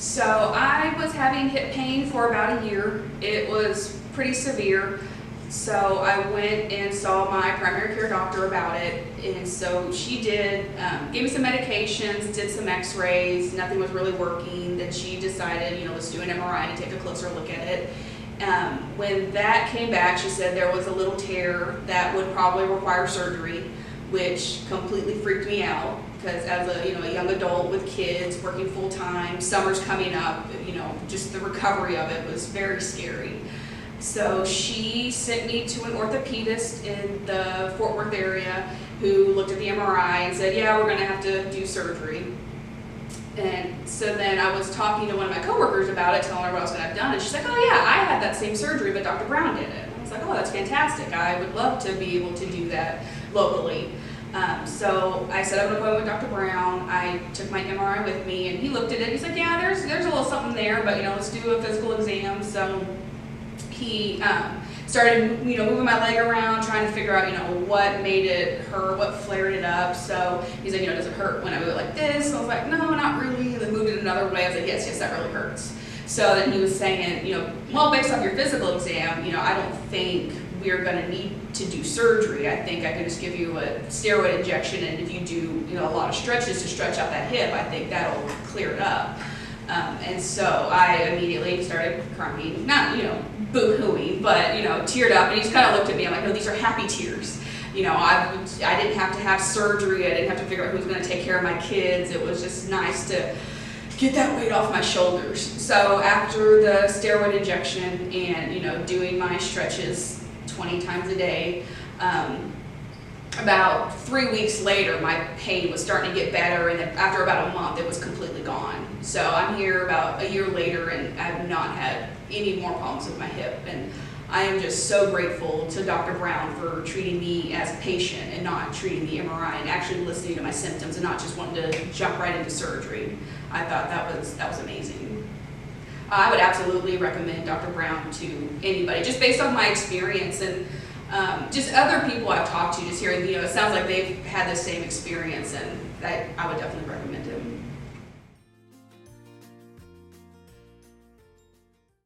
So I was having hip pain for about a year. It was pretty severe. So I went and saw my primary care doctor about it, and so she gave me some medications, did some x-rays, nothing was really working. Then she decided, let's do an MRI and take a closer look at it. When that came back, she said there was a little tear that would probably require surgery, which completely freaked me out because as a young adult with kids, working full time, summer's coming up, just the recovery of it was very scary. So she sent me to an orthopedist in the Fort Worth area who looked at the MRI and said, yeah, we're going to have to do surgery. And so then I was talking to one of my coworkers about it, telling her what I was going to have done, and she's like, oh yeah, I had that same surgery, but Dr. Brown did it. And I was like, oh, that's fantastic. I would love to be able to do that locally. So I set up an appointment with Dr. Brown. I took my MRI with me, and he looked at it. He's like, yeah, there's a little something there, but let's do a physical exam. So he started moving my leg around, trying to figure out what made it hurt, what flared it up. So he's like, does it hurt when I move it like this? And I was like, no, not really. And then moved it another way. I was like, yes, that really hurts. So then he was saying, well, based off your physical exam, I don't think we're going to need to do surgery. I think I can just give you a steroid injection, and if you do a lot of stretches to stretch out that hip, I think that'll clear it up. And so I immediately started crying, not boo-hooing, but teared up, and he just kind of looked at me. I'm like, no, these are happy tears. I didn't have to have surgery. I didn't have to figure out who's going to take care of my kids. It was just nice to get that weight off my shoulders. So after the steroid injection and doing my stretches 20 times a day, about 3 weeks later, my pain was starting to get better, and then after about a month, it was completely gone. So I'm here about a year later, and I have not had any more problems with my hip. And I am just so grateful to Dr. Brown for treating me as a patient and not treating the MRI and actually listening to my symptoms and not just wanting to jump right into surgery. I thought that was amazing. I would absolutely recommend Dr. Brown to anybody, just based on my experience and just other people I've talked to, just hearing, it sounds like they've had the same experience, and I would definitely recommend him.